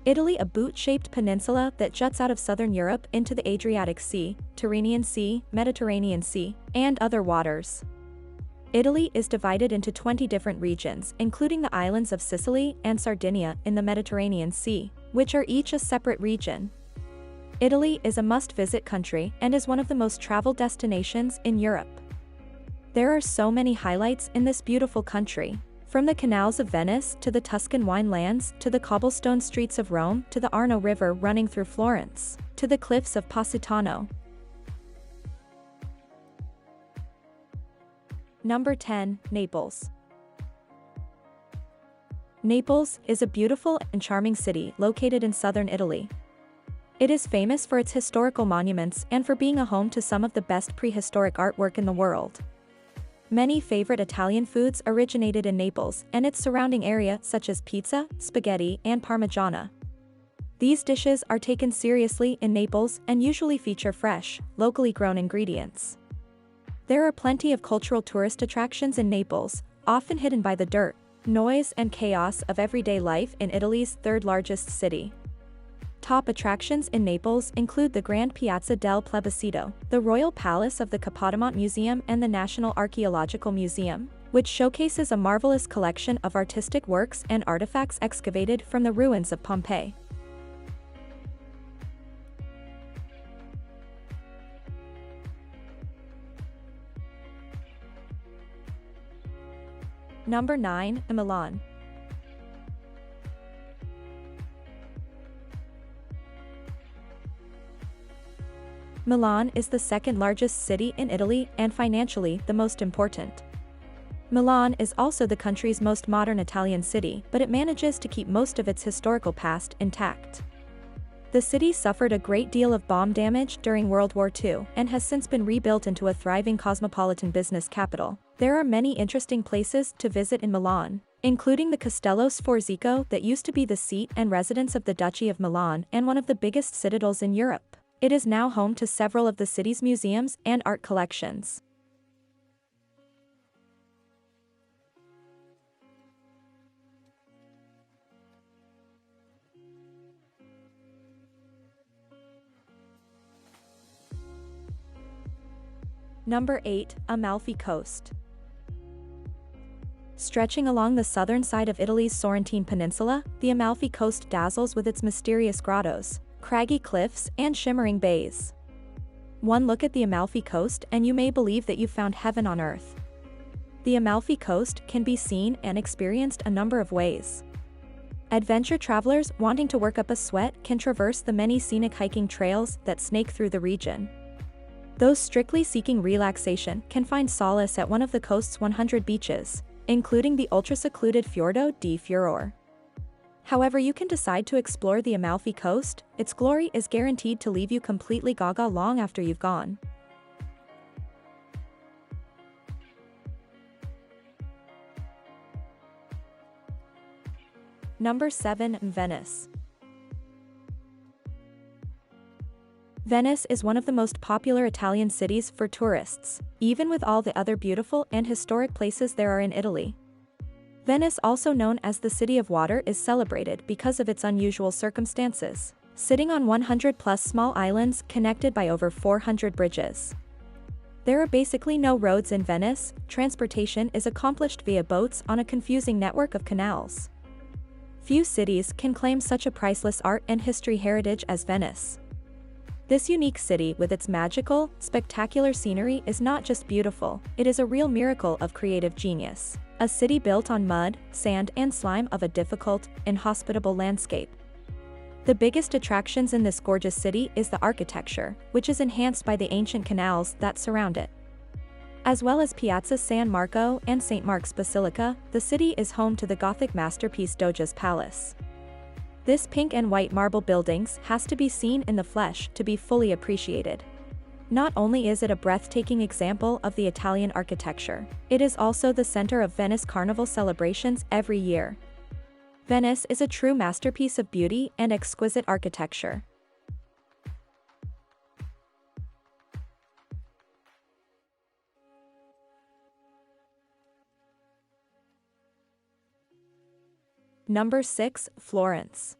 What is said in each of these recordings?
Italy, a boot-shaped peninsula that juts out of southern Europe into the Adriatic Sea, Tyrrhenian Sea, Mediterranean Sea, and other waters. Italy is divided into 20 different regions, including the islands of Sicily and Sardinia in the Mediterranean Sea, which are each a separate region. Italy is a must-visit country and is one of the most traveled destinations in Europe. There are so many highlights in this beautiful country. From the canals of Venice to the Tuscan wine lands to the cobblestone streets of Rome to the Arno River running through Florence to the cliffs of Positano. Number 10. Naples. Naples is a beautiful and charming city located in southern Italy. It is famous for its historical monuments and for being a home to some of the best prehistoric artwork in the world. Many favorite Italian foods originated in Naples and its surrounding area, such as pizza, spaghetti, and parmigiana. These dishes are taken seriously in Naples and usually feature fresh, locally grown ingredients. There are plenty of cultural tourist attractions in Naples, often hidden by the dirt, noise, and chaos of everyday life in Italy's third-largest city. Top attractions in Naples include the Grand Piazza del Plebiscito, the Royal Palace of the Capodimonte Museum, and the National Archaeological Museum, which showcases a marvelous collection of artistic works and artifacts excavated from the ruins of Pompeii. Number 9. Milan. Milan is the second largest city in Italy and financially the most important. Milan is also the country's most modern Italian city, but it manages to keep most of its historical past intact. The city suffered a great deal of bomb damage during World War II and has since been rebuilt into a thriving cosmopolitan business capital. There are many interesting places to visit in Milan, including the Castello Sforzesco that used to be the seat and residence of the Duchy of Milan and one of the biggest citadels in Europe. It is now home to several of the city's museums and art collections. Number 8. Amalfi Coast. Stretching along the southern side of Italy's Sorrentine Peninsula, the Amalfi Coast dazzles with its mysterious grottos, craggy cliffs, and shimmering bays. One look at the Amalfi Coast and you may believe that you've found heaven on earth. The Amalfi Coast can be seen and experienced a number of ways. Adventure travelers wanting to work up a sweat can traverse the many scenic hiking trails that snake through the region. Those strictly seeking relaxation can find solace at one of the coast's 100 beaches, including the ultra-secluded Fiordo di Furore. However you can decide to explore the Amalfi Coast, its glory is guaranteed to leave you completely gaga long after you've gone. Number 7. Venice. Venice is one of the most popular Italian cities for tourists, even with all the other beautiful and historic places there are in Italy. Venice, also known as the City of Water, is celebrated because of its unusual circumstances, sitting on 100+ small islands connected by over 400 bridges. There are basically no roads in Venice. Transportation is accomplished via boats on a confusing network of canals. Few cities can claim such a priceless art and history heritage as Venice. This unique city with its magical, spectacular scenery is not just beautiful, it is a real miracle of creative genius. A city built on mud, sand, and slime of a difficult, inhospitable landscape. The biggest attractions in this gorgeous city is the architecture, which is enhanced by the ancient canals that surround it. As well as Piazza San Marco and St. Mark's Basilica, the city is home to the Gothic masterpiece Doge's Palace. This pink and white marble buildings has to be seen in the flesh to be fully appreciated. Not only is it a breathtaking example of the Italian architecture, it is also the center of Venice Carnival celebrations every year. Venice is a true masterpiece of beauty and exquisite architecture. Number 6. Florence.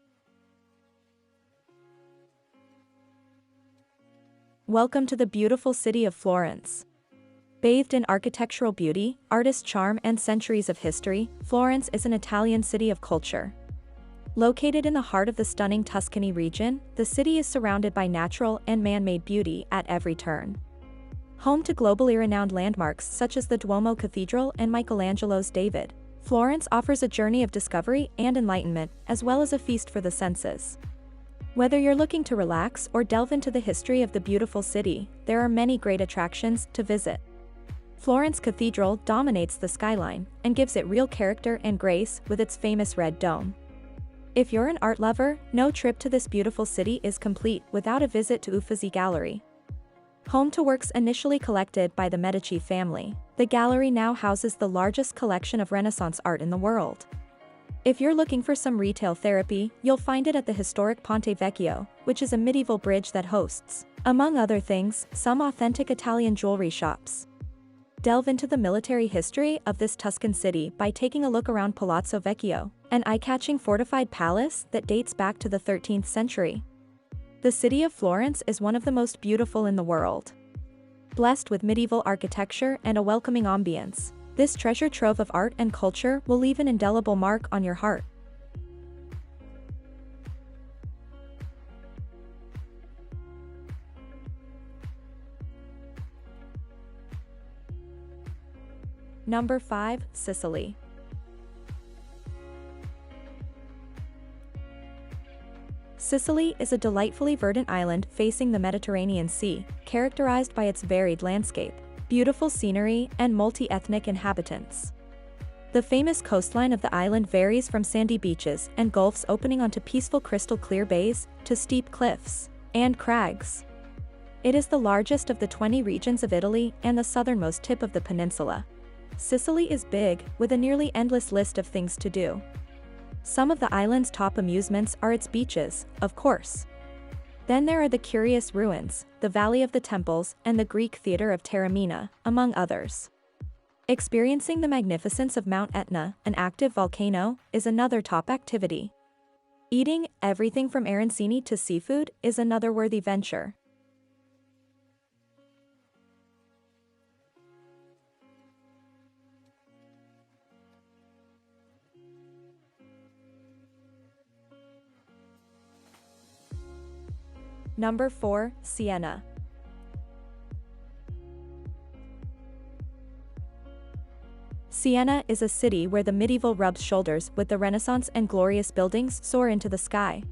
Welcome to the beautiful city of Florence. Bathed in architectural beauty, artist charm and centuries of history, Florence is an Italian city of culture. Located in the heart of the stunning Tuscany region, the city is surrounded by natural and man-made beauty at every turn. Home to globally renowned landmarks such as the Duomo Cathedral and Michelangelo's David, Florence offers a journey of discovery and enlightenment, as well as a feast for the senses. Whether you're looking to relax or delve into the history of the beautiful city, there are many great attractions to visit. Florence Cathedral dominates the skyline and gives it real character and grace with its famous red dome. If you're an art lover, no trip to this beautiful city is complete without a visit to Uffizi Gallery. Home to works initially collected by the Medici family, the gallery now houses the largest collection of Renaissance art in the world. If you're looking for some retail therapy, you'll find it at the historic Ponte Vecchio, which is a medieval bridge that hosts, among other things, some authentic Italian jewelry shops. Delve into the military history of this Tuscan city by taking a look around Palazzo Vecchio, an eye-catching fortified palace that dates back to the 13th century. The city of Florence is one of the most beautiful in the world. Blessed with medieval architecture and a welcoming ambience, this treasure trove of art and culture will leave an indelible mark on your heart. Number 5, Sicily. Sicily is a delightfully verdant island facing the Mediterranean Sea, characterized by its varied landscape, beautiful scenery, and multi-ethnic inhabitants. The famous coastline of the island varies from sandy beaches and gulfs opening onto peaceful crystal-clear bays, to steep cliffs and crags. It is the largest of the 20 regions of Italy and the southernmost tip of the peninsula. Sicily is big, with a nearly endless list of things to do. Some of the island's top amusements are its beaches, of course. Then there are the curious ruins, the Valley of the Temples, and the Greek Theatre of Taormina, among others. Experiencing the magnificence of Mount Etna, an active volcano, is another top activity. Eating everything from arancini to seafood is another worthy venture. Number 4, Siena. Siena is a city where the medieval rubs shoulders with the Renaissance and glorious buildings soar into the sky.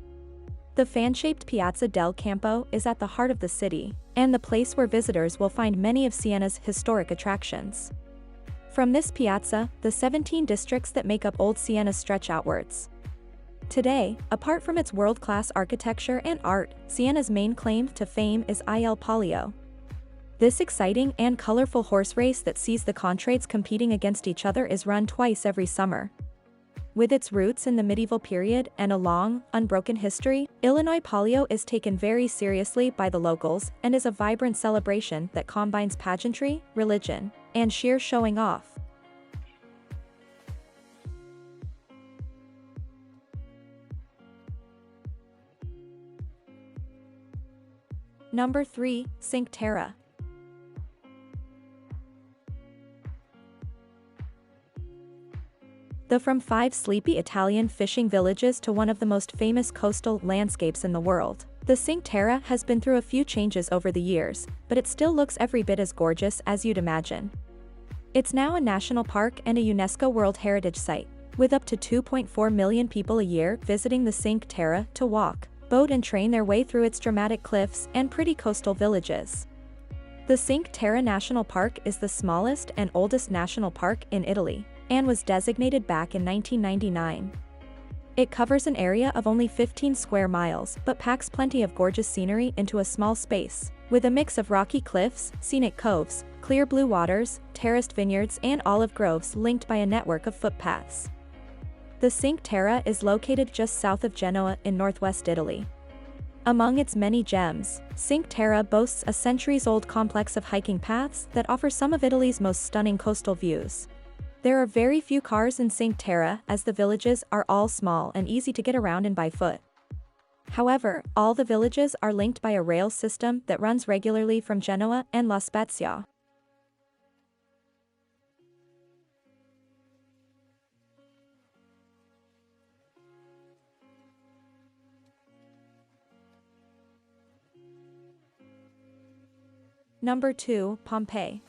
The fan-shaped Piazza del Campo is at the heart of the city, and the place where visitors will find many of Siena's historic attractions. From this piazza, the 17 districts that make up Old Siena stretch outwards. Today, apart from its world-class architecture and art, Siena's main claim to fame is Il Palio. This exciting and colorful horse race that sees the contrades competing against each other is run twice every summer. With its roots in the medieval period and a long, unbroken history, Il Palio is taken very seriously by the locals and is a vibrant celebration that combines pageantry, religion, and sheer showing off. Number 3, Cinque Terre. From 5 sleepy Italian fishing villages to one of the most famous coastal landscapes in the world, the Cinque Terre has been through a few changes over the years, but it still looks every bit as gorgeous as you'd imagine. It's now a national park and a UNESCO World Heritage Site, with up to 2.4 million people a year visiting the Cinque Terre to walk, boat and train their way through its dramatic cliffs and pretty coastal villages. The Cinque Terre National Park is the smallest and oldest national park in Italy, and was designated back in 1999. It covers an area of only 15 square miles but packs plenty of gorgeous scenery into a small space, with a mix of rocky cliffs, scenic coves, clear blue waters, terraced vineyards and olive groves linked by a network of footpaths. The Cinque Terre is located just south of Genoa in northwest Italy. Among its many gems, Cinque Terre boasts a centuries-old complex of hiking paths that offer some of Italy's most stunning coastal views. There are very few cars in Cinque Terre as the villages are all small and easy to get around in by foot. However, all the villages are linked by a rail system that runs regularly from Genoa and La Spezia. Number 2, Pompeii.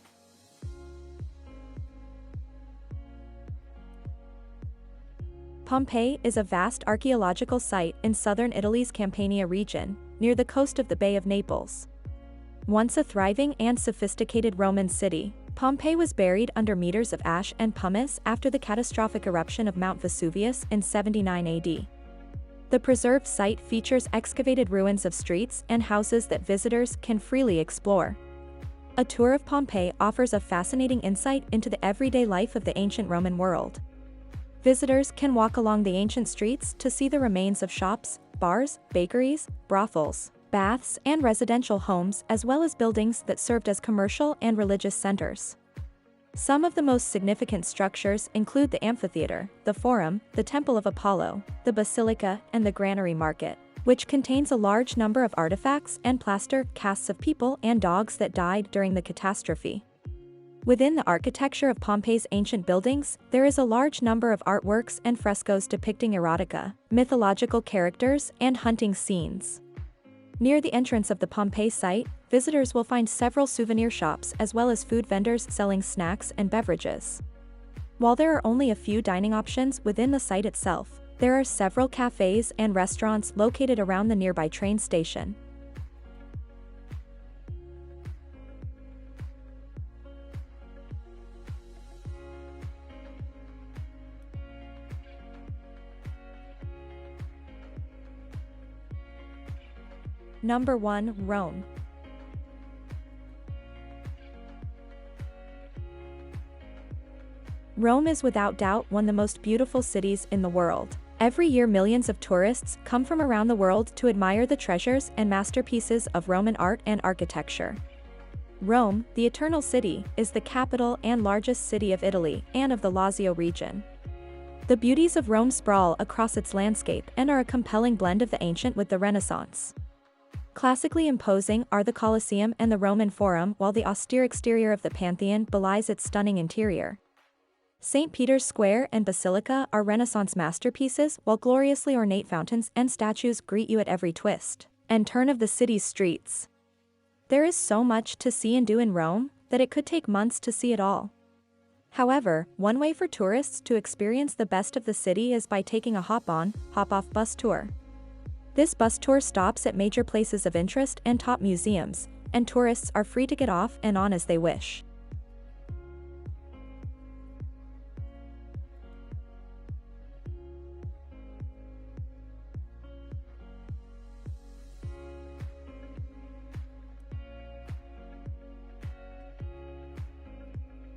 Pompeii is a vast archaeological site in southern Italy's Campania region, near the coast of the Bay of Naples. Once a thriving and sophisticated Roman city, Pompeii was buried under meters of ash and pumice after the catastrophic eruption of Mount Vesuvius in 79 AD. The preserved site features excavated ruins of streets and houses that visitors can freely explore. A tour of Pompeii offers a fascinating insight into the everyday life of the ancient Roman world. Visitors can walk along the ancient streets to see the remains of shops, bars, bakeries, brothels, baths, and residential homes, as well as buildings that served as commercial and religious centers. Some of the most significant structures include the amphitheater, the forum, the Temple of Apollo, the basilica, and the granary market, which contains a large number of artifacts and plaster casts of people and dogs that died during the catastrophe. Within the architecture of Pompeii's ancient buildings, there is a large number of artworks and frescoes depicting erotica, mythological characters, and hunting scenes. Near the entrance of the Pompeii site, visitors will find several souvenir shops as well as food vendors selling snacks and beverages. While there are only a few dining options within the site itself, there are several cafes and restaurants located around the nearby train station. Number 1, Rome. Rome is without doubt one of the most beautiful cities in the world. Every year millions of tourists come from around the world to admire the treasures and masterpieces of Roman art and architecture. Rome, the Eternal City, is the capital and largest city of Italy and of the Lazio region. The beauties of Rome sprawl across its landscape and are a compelling blend of the ancient with the Renaissance. Classically imposing are the Colosseum and the Roman Forum, while the austere exterior of the Pantheon belies its stunning interior. St. Peter's Square and Basilica are Renaissance masterpieces, while gloriously ornate fountains and statues greet you at every twist and turn of the city's streets. There is so much to see and do in Rome that it could take months to see it all. However, one way for tourists to experience the best of the city is by taking a hop-on, hop-off bus tour. This bus tour stops at major places of interest and top museums, and tourists are free to get off and on as they wish.